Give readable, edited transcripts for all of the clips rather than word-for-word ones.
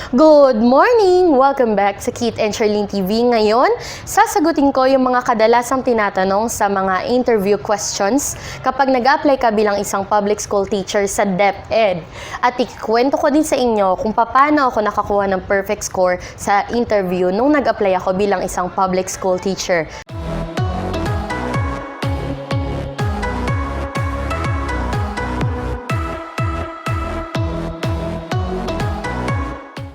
Good morning! Welcome back sa Kit and Charlene TV. Ngayon, sasagutin ko yung mga kadalasang tinatanong sa mga interview questions kapag nag-apply ka bilang isang public school teacher sa DepEd. At ikikwento ko din sa inyo kung paano ako nakakuha ng perfect score sa interview nung nag-apply ako bilang isang public school teacher.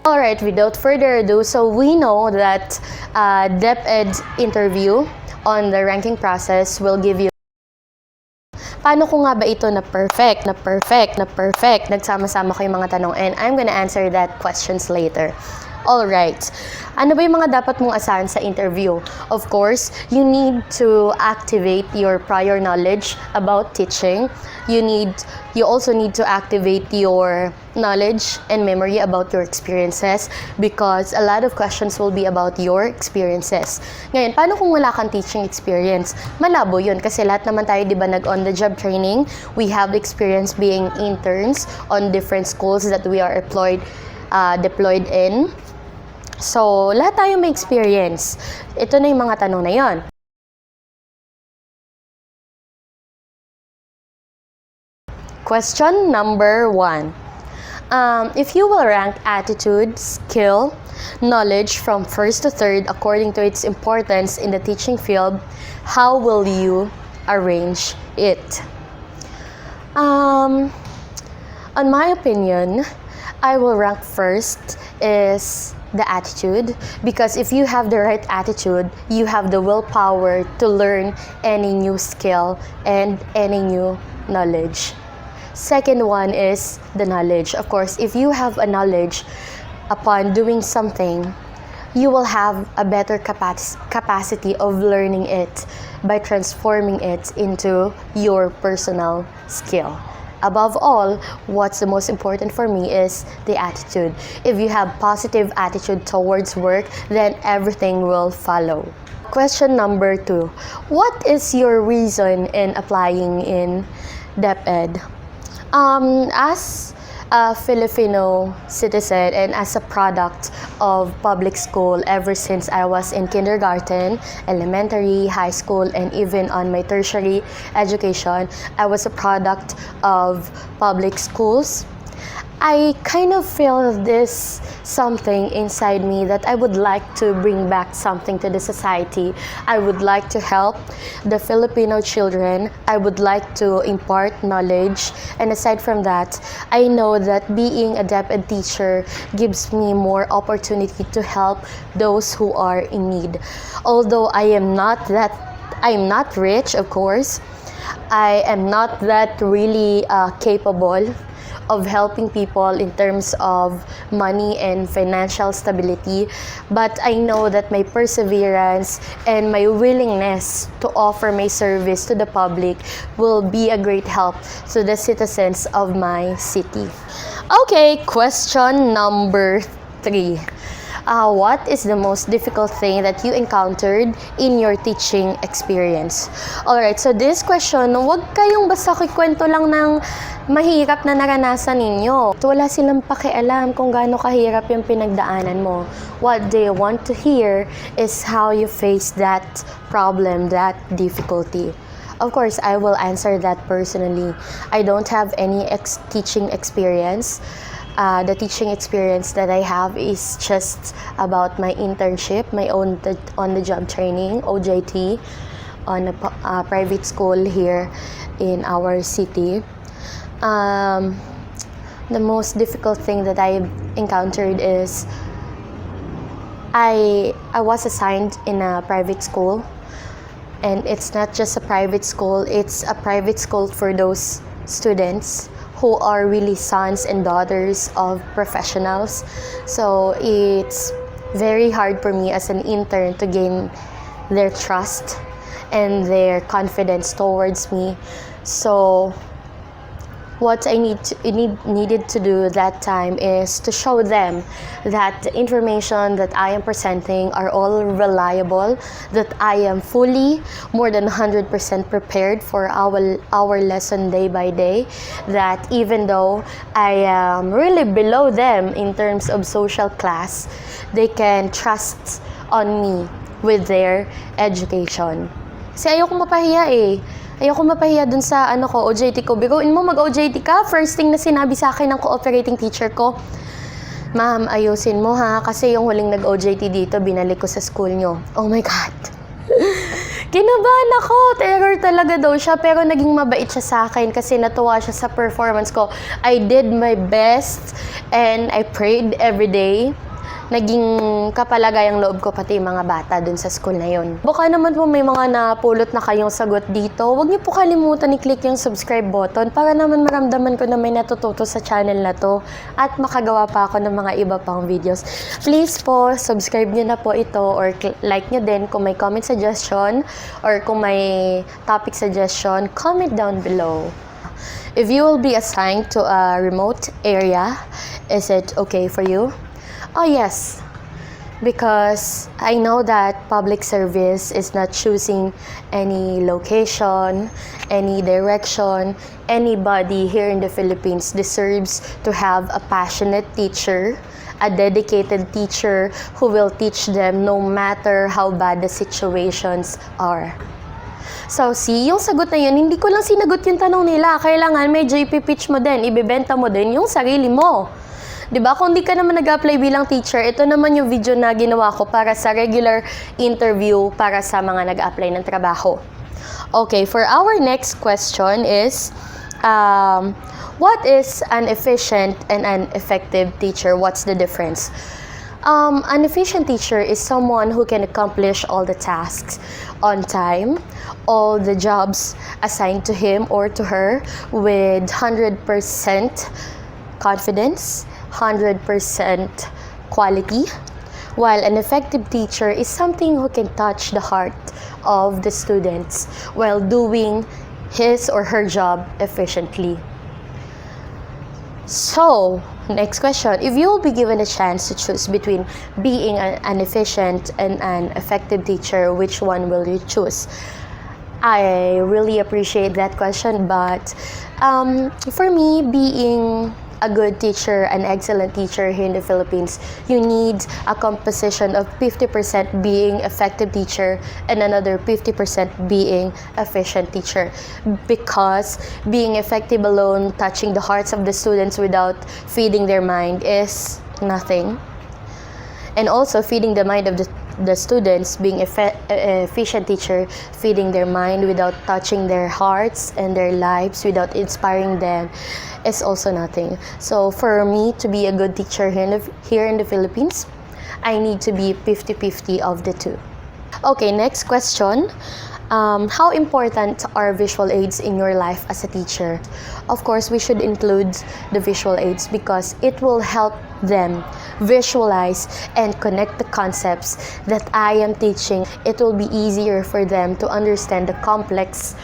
Alright, without further ado, so we know that DepEd interview on the ranking process will give you paano ko nga ba ito na perfect, nagsama-sama ko yung mga tanong, and I'm gonna answer that questions later. Alright, ano ba yung mga dapat mong asahan sa interview? Of course, you need to activate your prior knowledge about teaching. You also need to activate your knowledge and memory about your experiences because a lot of questions will be about your experiences. Ngayon, paano kung wala kang teaching experience? Malabo yun kasi lahat naman tayo, di ba, nag-on-the-job training. We have experience being interns on different schools that we are deployed in. So, lahat tayo may experience. Ito na yung mga tanong na yon. Question number 1. If you will rank attitude, skill, knowledge from 1st to 3rd according to its importance in the teaching field, how will you arrange it? On my opinion, I will rank first is the attitude, because if you have the right attitude, you have the willpower to learn any new skill and any new knowledge. Second one is the knowledge. Of course, if you have a knowledge upon doing something, you will have a better capacity of learning it by transforming it into your personal skill. Above all, what's the most important for me is the attitude. If you have positive attitude towards work, then everything will follow. Question number 2. What is your reason in applying in DepEd? As a Filipino citizen and as a product of public school ever since I was in kindergarten, elementary, high school, and even on my tertiary education, I was a product of public schools. I kind of feel this something inside me that I would like to bring back something to the society. I would like to help the Filipino children. I would like to impart knowledge. And aside from that, I know that being a DepEd teacher gives me more opportunity to help those who are in need. Although I am not rich, of course. I am not that really capable of helping people in terms of money and financial stability, but I know that my perseverance and my willingness to offer my service to the public will be a great help to the citizens of my city. Okay, question number 3. What is the most difficult thing that you encountered in your teaching experience? Alright, so this question, huwag kayong basta kikwento lang ng mahirap na naranasan ninyo. Wala silang pakialam kung gaano kahirap yung pinagdaanan mo. What they want to hear is how you face that problem, that difficulty. Of course, I will answer that personally. I don't have any teaching experience. The teaching experience that I have is just about my internship, my own on-the-job training, OJT, on a private school here in our city. The most difficult thing that I've encountered is I was assigned in a private school, and it's not just a private school, it's a private school for those students who are really sons and daughters of professionals. So it's very hard for me as an intern to gain their trust and their confidence towards me. So what I needed to do that time is to show them that the information that I am presenting are all reliable, that I am fully more than 100% prepared for our lesson day by day, that even though I am really below them in terms of social class, they can trust on me with their education. Kasi ayoko mapahiya eh. Ayoko mapahiya dun sa OJT ko. Biguin mo, mag-OJT ka. First thing na sinabi sa akin ng cooperating teacher ko, "Ma'am, ayusin mo ha, kasi yung huling nag-OJT dito, binalik ko sa school nyo." Oh my God. Kinabahan ako. Terror talaga daw siya, pero naging mabait siya sa akin kasi natuwa siya sa performance ko. I did my best and I prayed every day. Naging kapalagay ang loob ko pati yung mga bata dun sa school na yun. Baka naman po may mga napulot na kayong sagot dito. Huwag niyo po kalimutan i-click yung subscribe button para naman maramdaman ko na may natututo sa channel na to at makagawa pa ako ng mga iba pang videos. Please po, subscribe niyo na po ito or like niyo din. Kung may comment suggestion or kung may topic suggestion, comment down below. If you will be assigned to a remote area, is it okay for you? Oh yes, because I know that public service is not choosing any location, any direction. Anybody here in the Philippines deserves to have a passionate teacher, a dedicated teacher who will teach them no matter how bad the situations are. So, yung sagot na yun, hindi ko lang sinagot yung tanong nila. Kailangan may JP pitch mo din, ibebenta mo din yung sarili mo. Diba? Kung di ka naman nag-apply bilang teacher, ito naman yung video na ginawa ko para sa regular interview para sa mga nag-apply ng trabaho. Okay, for our next question is, what is an efficient and an effective teacher? What's the difference? An efficient teacher is someone who can accomplish all the tasks on time, all the jobs assigned to him or to her with 100% confidence, 100% quality, while an effective teacher is something who can touch the heart of the students while doing his or her job efficiently. So, next question. If you will be given a chance to choose between being an efficient and an effective teacher, which one will you choose? I really appreciate that question, but for me, being a good teacher, an excellent teacher here in the Philippines, you need a composition of 50% being effective teacher and another 50% being efficient teacher. Because being effective alone, touching the hearts of the students without feeding their mind is nothing. And also feeding the mind of the students, being efficient teacher, feeding their mind without touching their hearts and their lives, without inspiring them, is also nothing. So for me to be a good teacher here in the Philippines, I need to be 50-50 of the two. Okay, next question. How important are visual aids in your life as a teacher? Of course, we should include the visual aids because it will help them visualize and connect the concepts that I am teaching. It will be easier for them to understand the complex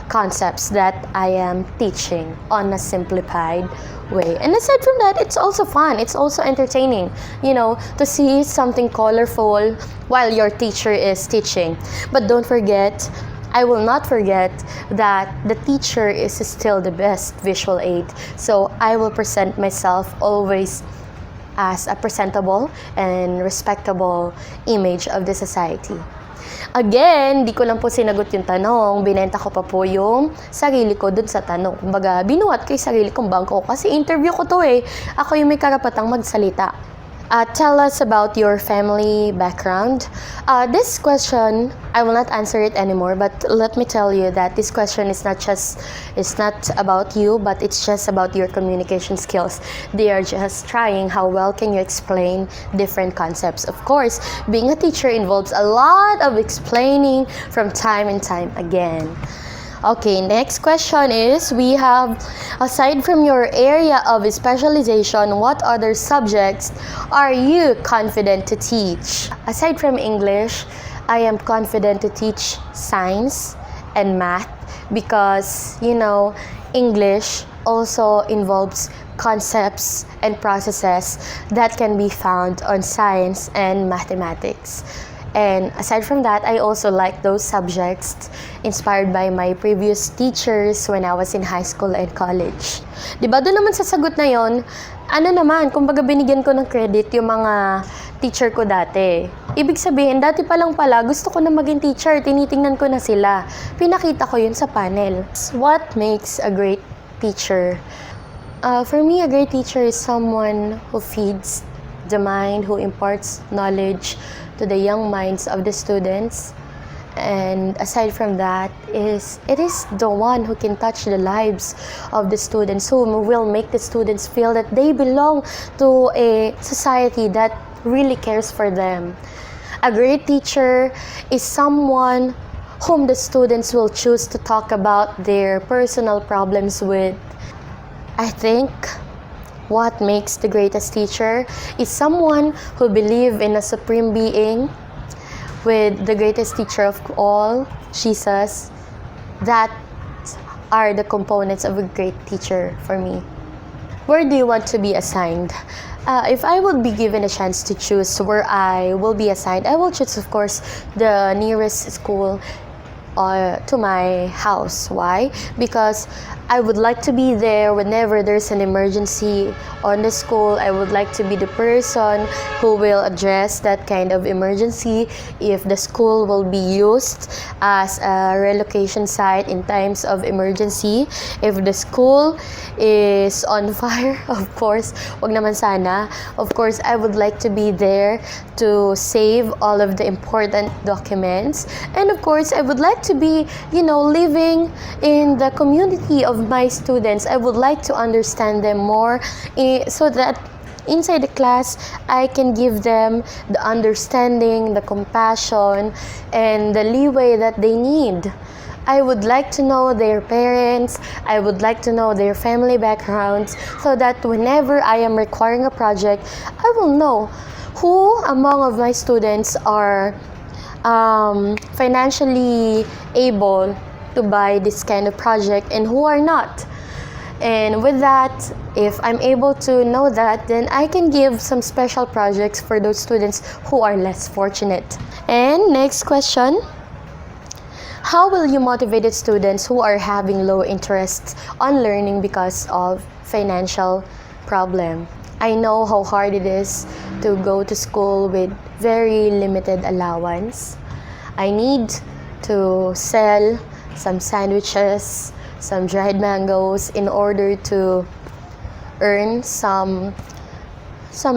concepts that I am teaching on a simplified way. And aside from that, it's also fun. It's also entertaining, to see something colorful while your teacher is teaching. But don't forget, I will not forget that the teacher is still the best visual aid. So I will present myself always as a presentable and respectable image of the society. Again, di ko lang po sinagot yung tanong. Binenta ko pa po yung sarili ko dun sa tanong. Kumbaga, binuhat ko yung sarili kong bangko kasi interview ko to eh. Ako yung may karapatang magsalita. Tell us about your family background. This question, I will not answer it anymore, but let me tell you that this question is not about you, but it's just about your communication skills. They are just trying how well can you explain different concepts. Of course, being a teacher involves a lot of explaining from time and time again. Okay, next question is, we have, aside from your area of specialization, what other subjects are you confident to teach? Aside from English, I am confident to teach science and math because, English also involves concepts and processes that can be found on science and mathematics. And aside from that, I also like those subjects inspired by my previous teachers when I was in high school and college. Diba, doon naman sa sagot na yon, ano naman, kumbaga binigyan ko ng credit yung mga teacher ko dati. Ibig sabihin, dati pa lang pala, gusto ko na maging teacher, tinitingnan ko na sila. Pinakita ko yun sa panel. What makes a great teacher? For me, a great teacher is someone who feeds the mind, who imparts knowledge to the young minds of the students. And aside from that, it is the one who can touch the lives of the students, who will make the students feel that they belong to a society that really cares for them. A great teacher is someone whom the students will choose to talk about their personal problems with. I think what makes the greatest teacher is someone who believes in a supreme being, with the greatest teacher of all, Jesus. That are the components of a great teacher for me. Where do you want to be assigned? If I would be given a chance to choose where I will be assigned, I will choose, of course, the nearest school to my house. Why? Because I would like to be there whenever there's an emergency on the school. I would like to be the person who will address that kind of emergency if the school will be used as a relocation site in times of emergency. If the school is on fire, of course, wag naman sana. Of course, I would like to be there to save all of the important documents. And of course, I would like to be, living in the community of my students. I would like to understand them more so that inside the class, I can give them the understanding, the compassion, and the leeway that they need. I would like to know their parents. I would like to know their family backgrounds so that whenever I am requiring a project, I will know who among of my students are financially able to buy this kind of project and who are not. And with that, if I'm able to know that, then I can give some special projects for those students who are less fortunate. And next question. How will you motivate students who are having low interest on learning because of financial problem? I know how hard it is to go to school with very limited allowance. I need to sell some sandwiches, some dried mangoes in order to earn some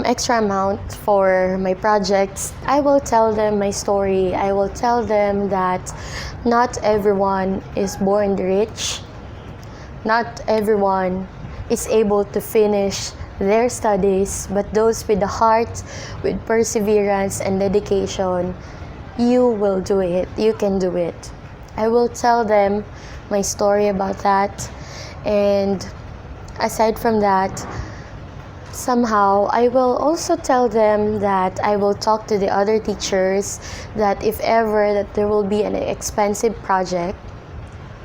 extra amount for my projects. I will tell them my story. I will tell them that not everyone is born rich. Not everyone is able to finish their studies, but those with the heart, with perseverance and dedication, you will do it. You can do it. I will tell them my story about that. And aside from that, somehow I will also tell them that I will talk to the other teachers that if ever that there will be an expensive project,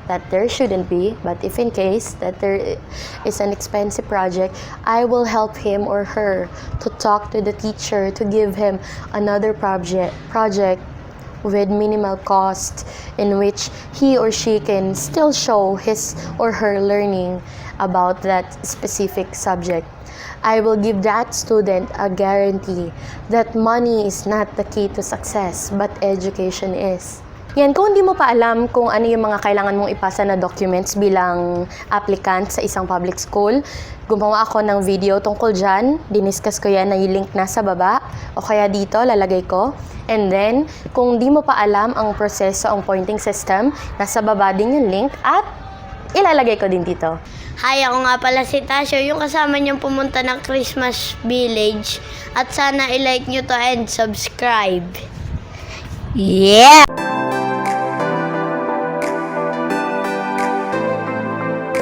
that there shouldn't be, but if in case that there is an expensive project, I will help him or her to talk to the teacher to give him another project with minimal cost in which he or she can still show his or her learning about that specific subject. I will give that student a guarantee that money is not the key to success, but education is. Yan, kung hindi mo pa alam kung ano yung mga kailangan mong ipasa na documents bilang applicant sa isang public school, gumawa ako ng video tungkol dyan. Diniscuss ko yan na yung link nasa baba o kaya dito, lalagay ko. And then, kung di mo pa alam ang proseso, ang pointing system, nasa baba din yung link at ilalagay ko din dito. Hi, ako nga pala si Tasyo, yung kasama niyong pumunta ng Christmas Village. At sana i-like nyo to and subscribe. Yeah!